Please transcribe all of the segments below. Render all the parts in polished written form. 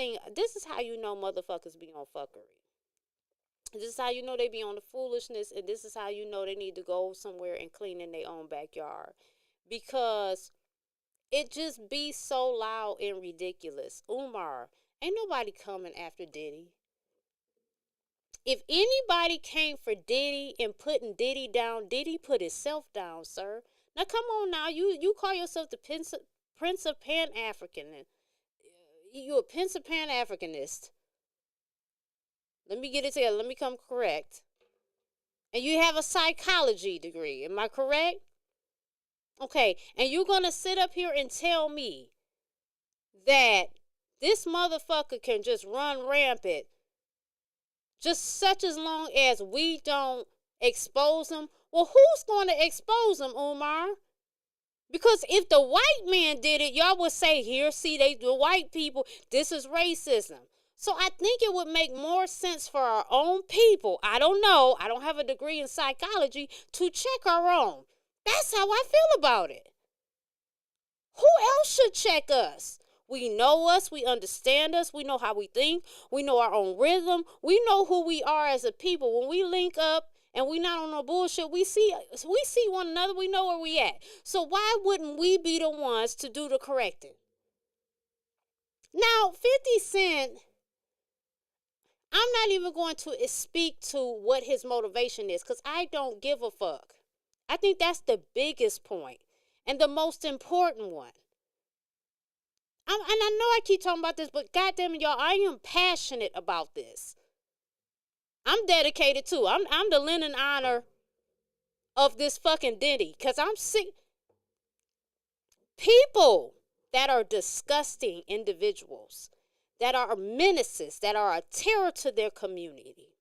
thing. This is how you know motherfuckers be on fuckery. This is how you know they be on the foolishness, and this is how you know they need to go somewhere and clean in their own backyard. Because it just be so loud and ridiculous. Umar, ain't nobody coming after Diddy. If anybody came for Diddy and putting Diddy down, Diddy put himself down, sir. Now come on now, you call yourself the Prince of Pan-African. You a Prince of Pan-Africanist. Let me get it together. Let me come correct. And you have a psychology degree. Am I correct? Okay. And you're going to sit up here and tell me that this motherfucker can just run rampant just such as long as we don't expose him. Well, who's going to expose him, Umar? Because if the white man did it, y'all would say, here, see, the white people, this is racism. So I think it would make more sense for our own people, I don't know, I don't have a degree in psychology, to check our own. That's how I feel about it. Who else should check us? We know us, we understand us, we know how we think, we know our own rhythm, we know who we are as a people. When we link up and we not on no bullshit, we see one another, we know where we at. So why wouldn't we be the ones to do the correcting? Now, 50 Cent, I'm not even going to speak to what his motivation is because I don't give a fuck. I think that's the biggest point and the most important one. And I know I keep talking about this, but goddamn it, y'all, I am passionate about this. I'm dedicated too. I'm the Lennon honor of this fucking Diddy because I'm sick. People that are disgusting individuals, that are menaces, that are a terror to their community,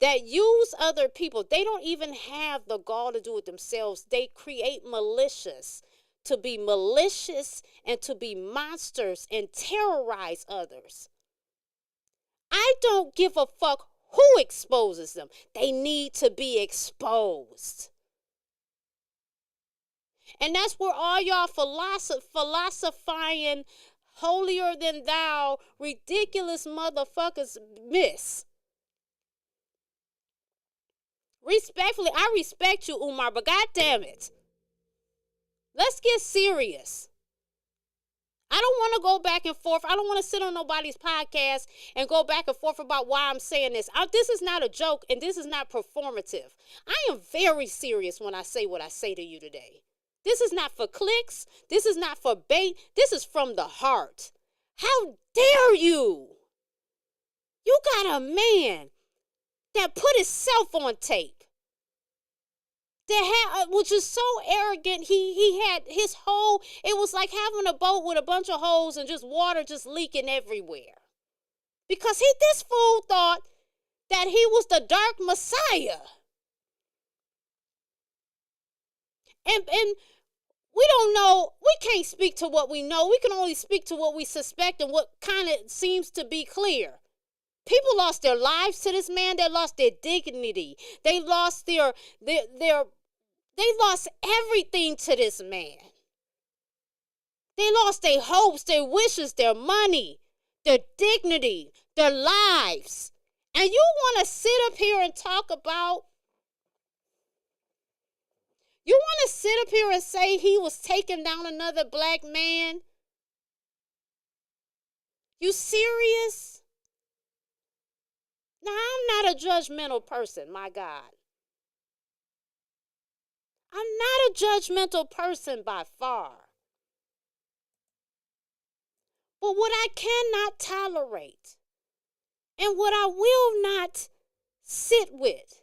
that use other people. They don't even have the gall to do it themselves. They create militias to be malicious and to be monsters and terrorize others. I don't give a fuck who exposes them. They need to be exposed. And that's where all y'all philosophizing, holier than thou, ridiculous motherfuckers miss. Respectfully, I respect you, Umar, but goddamn it, let's get serious. I don't want to go back and forth. I don't want to sit on nobody's podcast and go back and forth about why I'm saying this. This is not a joke, and this is not performative. I am very serious when I say what I say to you today. This is not for clicks. This is not for bait. This is from the heart. How dare you? You got a man that put himself on tape. Which is so arrogant. He had his whole, it was like having a boat with a bunch of holes and just water just leaking everywhere. Because this fool thought that he was the dark Messiah. And we don't know, we can't speak to what we know. We can only speak to what we suspect and what kind of seems to be clear. People lost their lives to this man. They lost their dignity. They lost they lost everything to this man. They lost their hopes, their wishes, their money, their dignity, their lives. And you want to sit up here and talk about, you want to sit up here and say he was taking down another black man? You serious? Now, I'm not a judgmental person, my God. I'm not a judgmental person by far. But what I cannot tolerate and what I will not sit with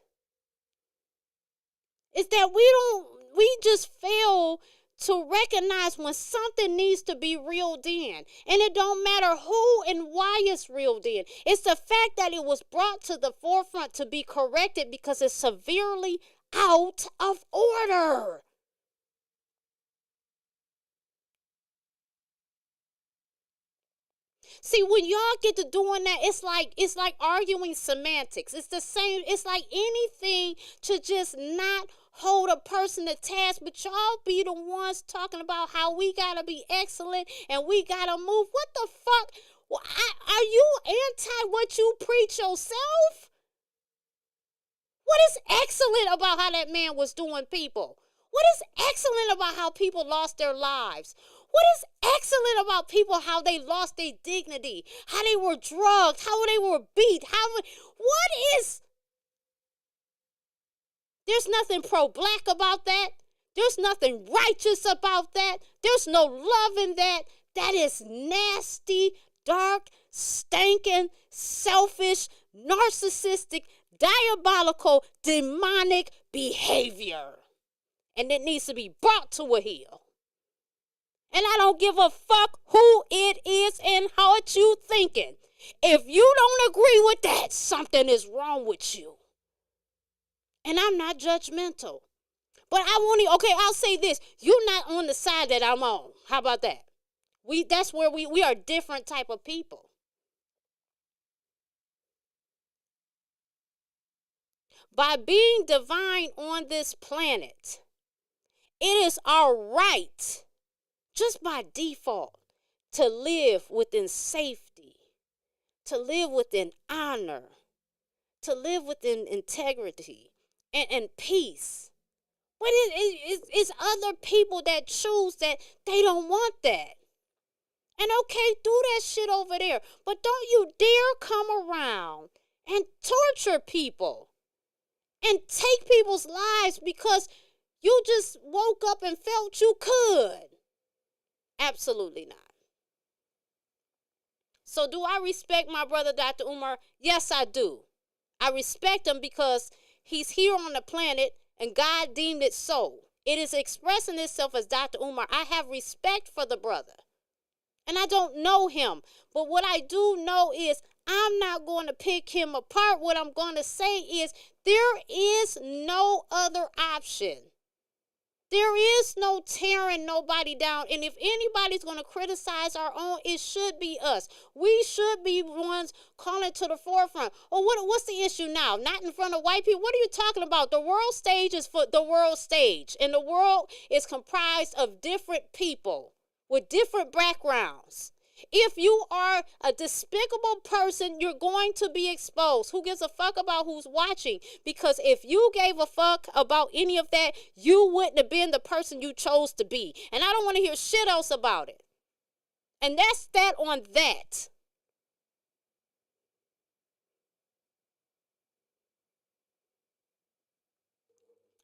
is that we just fail to recognize when something needs to be reeled in. And it don't matter who and why it's reeled in. It's the fact that it was brought to the forefront to be corrected because it's severely out of order. See, when y'all get to doing that, it's like arguing semantics. It's the same. It's like anything to just not hold a person to task, but y'all be the ones talking about how we gotta be excellent and we gotta move. What the fuck? Well, are you anti what you preach yourself? What is excellent about how that man was doing people? What is excellent about how people lost their lives? What is excellent about people, how they lost their dignity, how they were drugged, how they were beat? What is... There's nothing pro-black about that. There's nothing righteous about that. There's no love in that. That is nasty, dark, stinking, selfish, narcissistic, diabolical, demonic behavior. And it needs to be brought to a heel. And I don't give a fuck who it is and how it's you thinking. If you don't agree with that, something is wrong with you. And I'm not judgmental. But I'll say this. You're not on the side that I'm on. How about that? That's where we are different type of people. By being divine on this planet, it is our right, just by default, to live within safety, to live within honor, to live within integrity and peace. But it's other people that choose that they don't want that. And okay, do that shit over there. But don't you dare come around and torture people and take people's lives because you just woke up and felt you could. Absolutely not. So do I respect my brother, Dr. Umar? Yes, I do. I respect him because he's here on the planet and God deemed it so. It is expressing itself as Dr. Umar. I have respect for the brother. And I don't know him. But what I do know is I'm not going to pick him apart. What I'm going to say is there is no other option. There is no tearing nobody down. And if anybody's going to criticize our own, it should be us. We should be ones calling to the forefront. Oh, what's the issue now? Not in front of white people? What are you talking about? The world stage is for the world stage. And the world is comprised of different people with different backgrounds. If you are a despicable person, you're going to be exposed. Who gives a fuck about who's watching? Because if you gave a fuck about any of that, you wouldn't have been the person you chose to be. And I don't want to hear shit else about it. And that's that on that.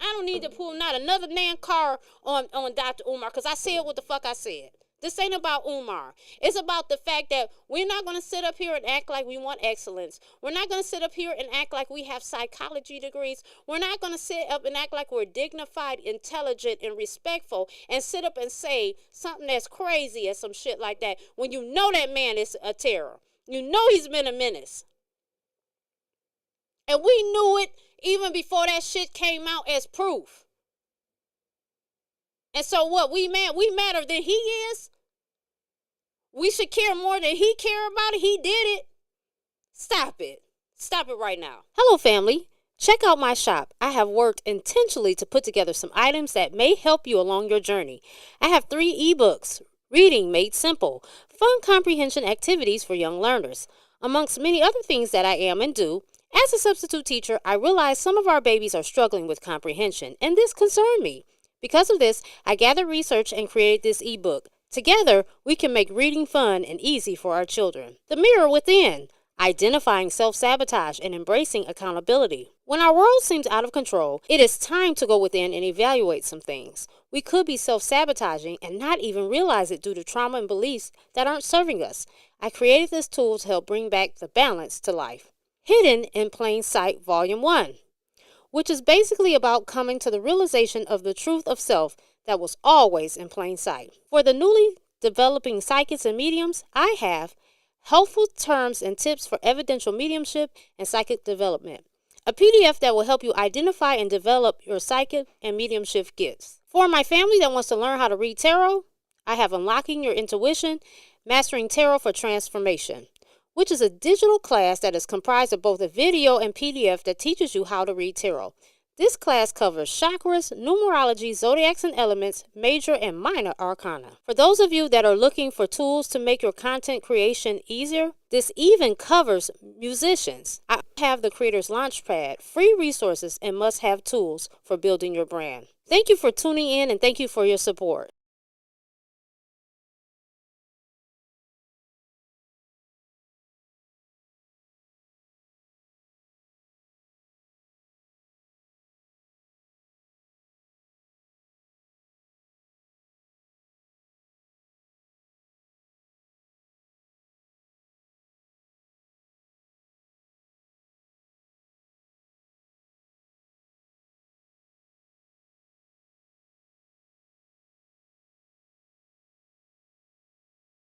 I don't need to pull not another damn car on Dr. Umar because I said what the fuck I said. This ain't about Umar. It's about the fact that we're not going to sit up here and act like we want excellence. We're not going to sit up here and act like we have psychology degrees. We're not going to sit up and act like we're dignified, intelligent, and respectful and sit up and say something that's crazy or some shit like that when you know that man is a terror. You know he's been a menace. And we knew it even before that shit came out as proof. And so what? We madder than he is? We should care more than he care about it? He did it. Stop it. Stop it right now. Hello, family. Check out my shop. I have worked intentionally to put together some items that may help you along your journey. I have 3 ebooks, Reading Made Simple, fun comprehension activities for young learners. Amongst many other things that I am and do, as a substitute teacher, I realize some of our babies are struggling with comprehension, and this concerned me. Because of this, I gathered research and created this ebook. Together, we can make reading fun and easy for our children. The Mirror Within, Identifying Self-Sabotage and Embracing Accountability. When our world seems out of control, it is time to go within and evaluate some things. We could be self-sabotaging and not even realize it due to trauma and beliefs that aren't serving us. I created this tool to help bring back the balance to life. Hidden in Plain Sight, Volume 1, which is basically about coming to the realization of the truth of self that was always in plain sight. For the newly developing psychics and mediums, I have Helpful Terms and Tips for Evidential Mediumship and Psychic Development, a PDF that will help you identify and develop your psychic and mediumship gifts. For my family that wants to learn how to read tarot, I have Unlocking Your Intuition, Mastering Tarot for Transformation, which is a digital class that is comprised of both a video and PDF that teaches you how to read tarot. This class covers chakras, numerology, zodiacs and elements, major and minor arcana. For those of you that are looking for tools to make your content creation easier, this even covers musicians. I have the Creator's Launchpad, free resources and must-have tools for building your brand. Thank you for tuning in and thank you for your support.